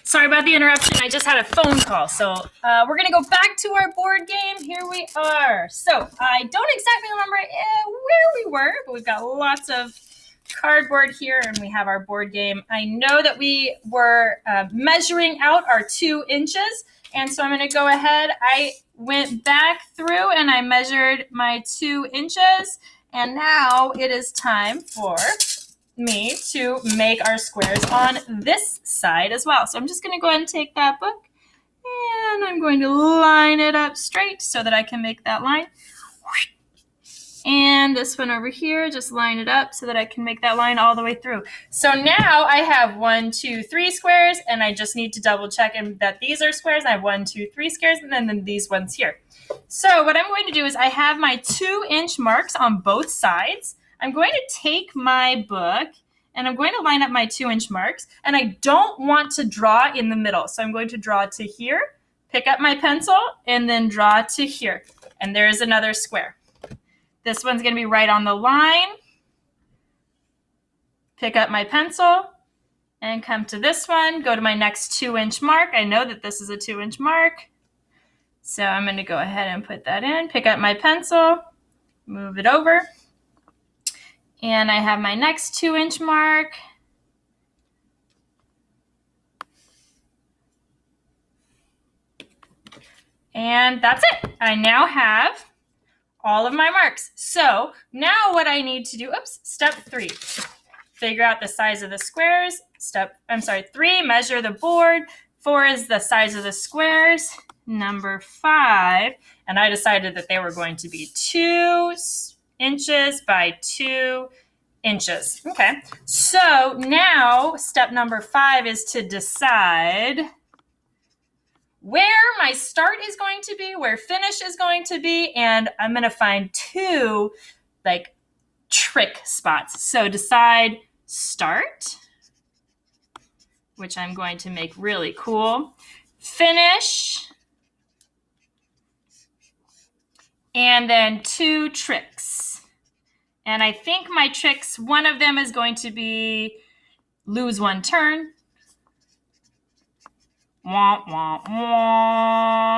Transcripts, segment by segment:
Sorry about the interruption. I just had a phone call. So we're going to go back to our board game. Here we are. So I don't exactly remember where we were, but we've got lots of cardboard here and we have our board game. I know that we were measuring out our 2 inches. And so I'm going to go ahead. I went back through and I measured my 2 inches. And now it is time for me to make our squares on this side as well. So I'm just going to go ahead and take that book and I'm going to line it up straight so that I can make that line. And this one over here, just line it up so that I can make that line all the way through. So now I have 1, 2, 3 squares, and I just need to double check that these are squares. I have 1, 2, 3 squares, and then these ones here. So what I'm going to do is I have my 2-inch marks on both sides. I'm going to take my book and I'm going to line up my 2-inch marks, and I don't want to draw in the middle. So I'm going to draw to here, pick up my pencil, and then draw to here. And there's another square. This one's going to be right on the line. Pick up my pencil and come to this one, go to my next 2-inch mark. I know that this is a 2-inch mark. So I'm going to go ahead and put that in, pick up my pencil, move it over. And I have my next 2-inch mark. And that's it. I now have all of my marks. So now what I need to do, step 3, figure out the size of the squares. 3, measure the board. 4 is the size of the squares. Number 5, and I decided that they were going to be 2 inches by 2 inches. Okay, so now step number 5 is to decide where my start is going to be, where finish is going to be, and I'm going to find 2 trick spots. So decide start, which I'm going to make really cool, finish, and then 2 tricks. And I think my tricks, one of them is going to be lose 1 turn. Wah, wah, wah.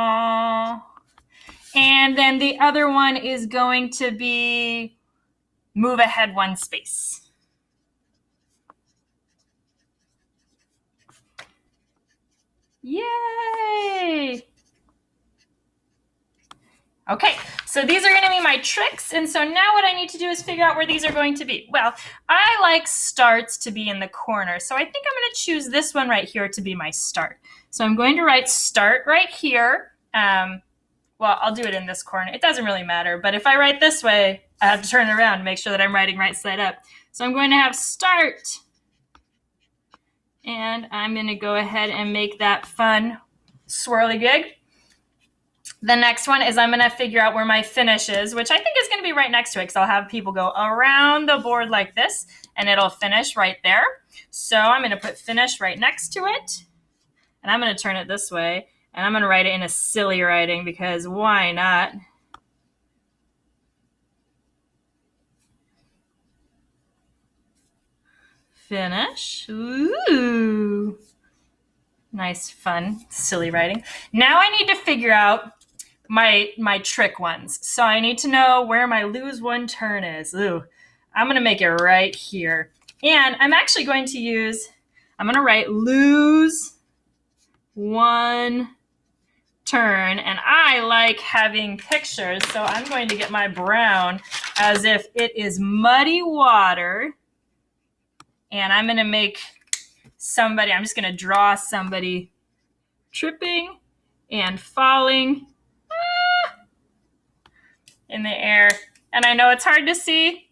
And then the other one is going to be move ahead 1 space. Yay! Okay, so these are going to be my tricks, and so now what I need to do is figure out where these are going to be. Well, I like starts to be in the corner, so I think I'm going to choose this one right here to be my start. So I'm going to write start right here. Well, I'll do it in this corner. It doesn't really matter, but if I write this way, I have to turn it around to make sure that I'm writing right side up. So I'm going to have start, and I'm going to go ahead and make that fun swirly gig. The next one is I'm going to figure out where my finish is, which I think is going to be right next to it because I'll have people go around the board like this, and it'll finish right there. So I'm going to put finish right next to it, and I'm going to turn it this way, and I'm going to write it in a silly writing because why not? Finish. Ooh. Nice, fun, silly writing. Now I need to figure out my trick ones. So I need to know where my lose 1 turn is. Ooh, I'm going to make it right here. And I'm actually going to use, I'm going to write lose 1 turn. And I like having pictures, so I'm going to get my brown as if it is muddy water. And I'm going to make somebody, I'm just going to draw somebody tripping and falling in the air. And I know it's hard to see,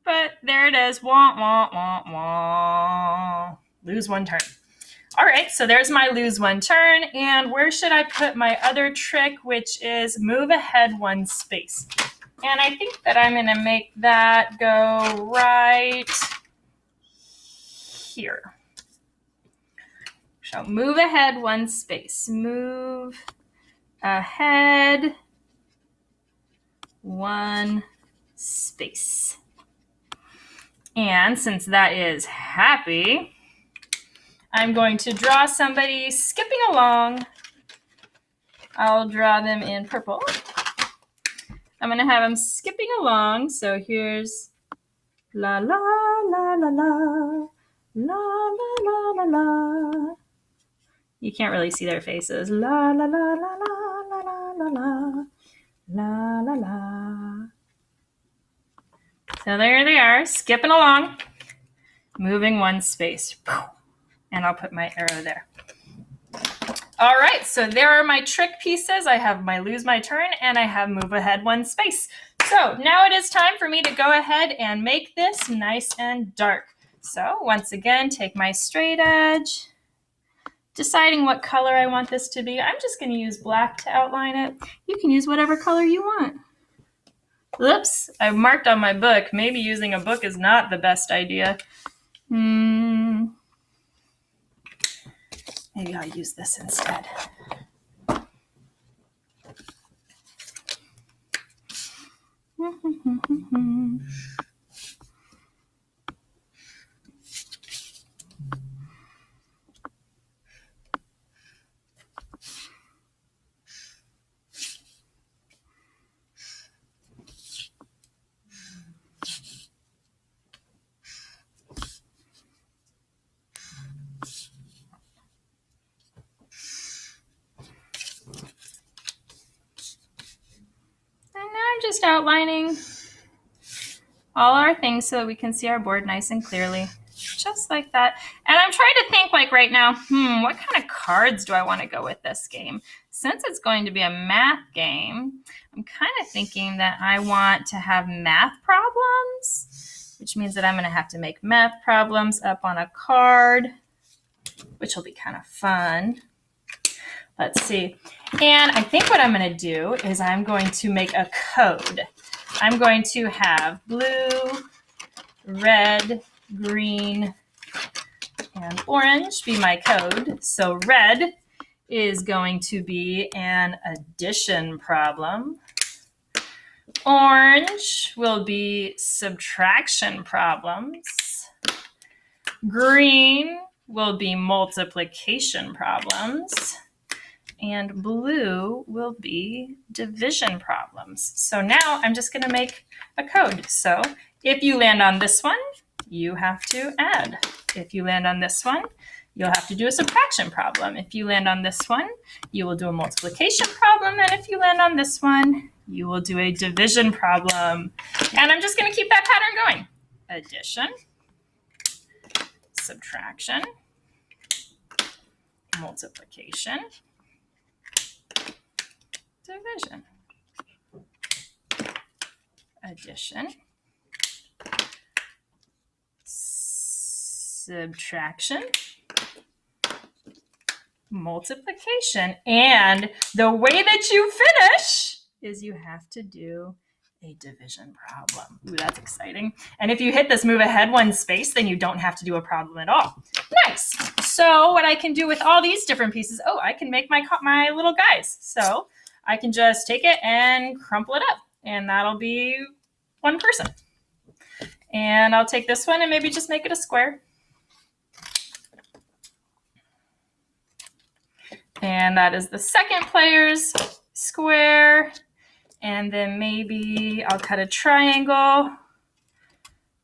but there it is. Wah, wah, wah, wah. Lose 1 turn. All right, so there's my lose 1 turn. And where should I put my other trick, which is move ahead 1 space? And I think that I'm going to make that go right here. So move ahead 1 space. Move ahead 1 space. And since that is happy, I'm going to draw somebody skipping along. I'll draw them in purple. I'm going to have them skipping along. So here's la la la la la, la la la la la. You can't really see their faces. La la la la la la la la la, la la la. So there they are, skipping along, moving one space. And I'll put my arrow there. All right, so there are my trick pieces. I have my lose my turn and I have move ahead one space. So now it is time for me to go ahead and make this nice and dark. So once again, take my straight edge, deciding what color I want this to be. I'm just going to use black to outline it. You can use whatever color you want. Oops, I've marked on my book. Maybe using a book is not the best idea. Maybe I'll use this instead. I'm just outlining all our things so that we can see our board nice and clearly, just like that. And I'm trying to think like right now, what kind of cards do I want to go with this game? Since it's going to be a math game, I'm kind of thinking that I want to have math problems, which means that I'm going to have to make math problems up on a card, which will be kind of fun. Let's see. And I think what I'm going to do is I'm going to make a code. I'm going to have blue, red, green, and orange be my code. So red is going to be an addition problem. Orange will be subtraction problems. Green will be multiplication problems. And blue will be division problems. So now I'm just going to make a code. So if you land on this one, you have to add. If you land on this one, you'll have to do a subtraction problem. If you land on this one, you will do a multiplication problem. And if you land on this one, you will do a division problem. And I'm just going to keep that pattern going. Addition, subtraction, multiplication, division, addition, subtraction, multiplication. And the way that you finish is you have to do a division problem. Ooh, that's exciting. And if you hit this move ahead one space, then you don't have to do a problem at all. Nice. So what I can do with all these different pieces, I can make my little guys. So I can just take it and crumple it up, and that'll be one person. And I'll take this one and maybe just make it a square. And that is the second player's square. And then maybe I'll cut a triangle.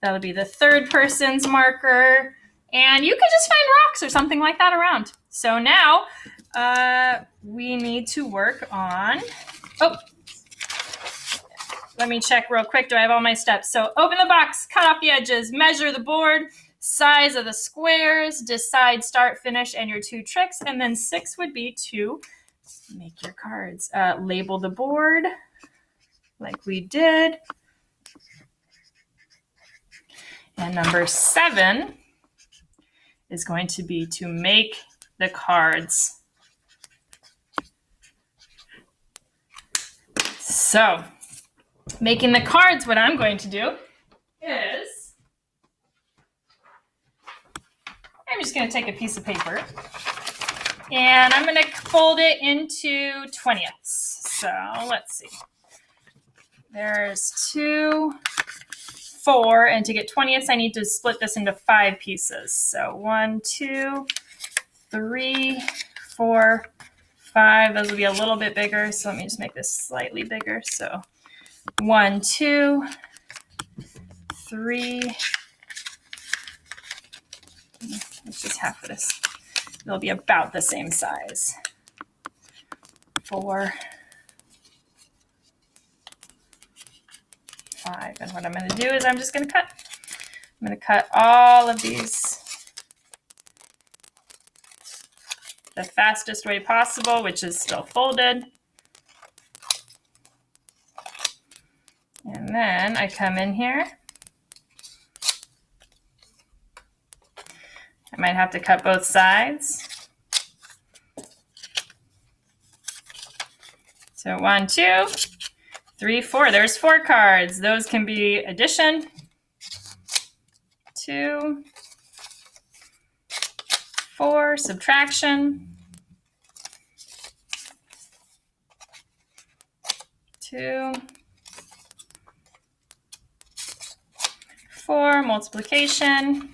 That'll be the third person's marker. And you could just find rocks or something like that around. So now we need to work on, let me check real quick. Do I have all my steps? So open the box, cut off the edges, measure the board, size of the squares, decide start, finish, and your 2 tricks. And then 6 would be to make your cards. Label the board like we did. And number 7 is going to be to make the cards. So, making the cards, what I'm going to do is I'm just going to take a piece of paper and I'm going to fold it into 20ths. So, let's see. There's 2, 4, and to get 20ths, I need to split this into 5 pieces. So 1, 2, 3, 4, 5. Those will be a little bit bigger, so let me just make this slightly bigger. So 1, 2, 3. It's just half of this. It'll be about the same size. 4, 5. And what I'm going to do is I'm just going to cut. I'm going to cut all of these the fastest way possible, which is still folded. And then I come in here. I might have to cut both sides. So 1, 2, 3, 4. There's 4 cards. Those can be addition, 2, 4, subtraction, 2, 4, multiplication,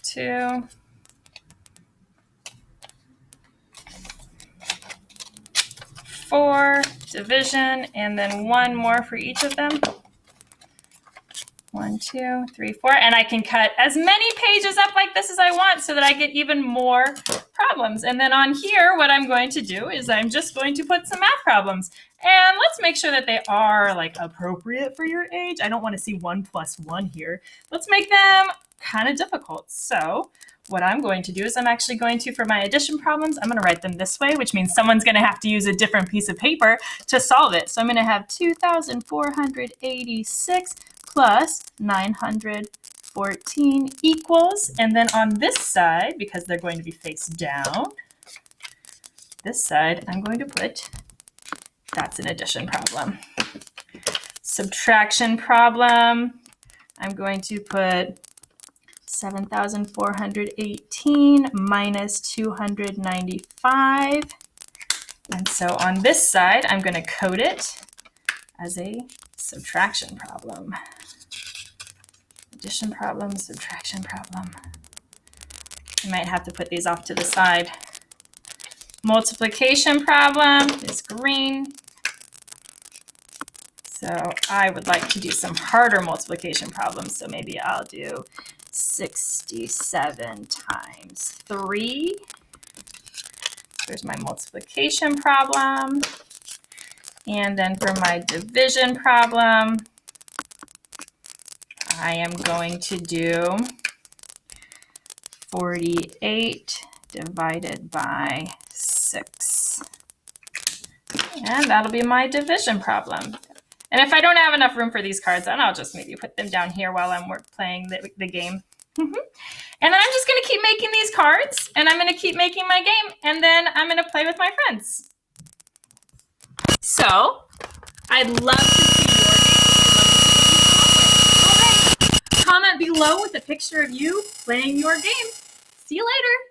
2, 4, division, and then 1 more for each of them. 1, 2, 3, 4, and I can cut as many pages up like this as I want so that I get even more problems. And then on here, what I'm going to do is I'm just going to put some math problems. And let's make sure that they are like appropriate for your age. I don't want to see 1 plus 1 here. Let's make them kind of difficult. So what I'm going to do is I'm actually going to, for my addition problems, I'm going to write them this way, which means someone's going to have to use a different piece of paper to solve it. So I'm going to have 2,486 plus 914 equals, and then on this side, because they're going to be face down, this side, I'm going to put, that's an addition problem. Subtraction problem, I'm going to put 7,418 minus 295. And so on this side, I'm going to code it as a subtraction problem. Addition problem, subtraction problem. I might have to put these off to the side. Multiplication problem is green. So I would like to do some harder multiplication problems. So maybe I'll do 67 times 3. There's my multiplication problem. And then for my division problem, I am going to do 48 divided by 6. And that'll be my division problem. And if I don't have enough room for these cards, then I'll just maybe put them down here while I'm playing the game. And then I'm just going to keep making these cards, and I'm going to keep making my game, and then I'm going to play with my friends. So I'd love to see your game. Comment below with a picture of you playing your game. See you later.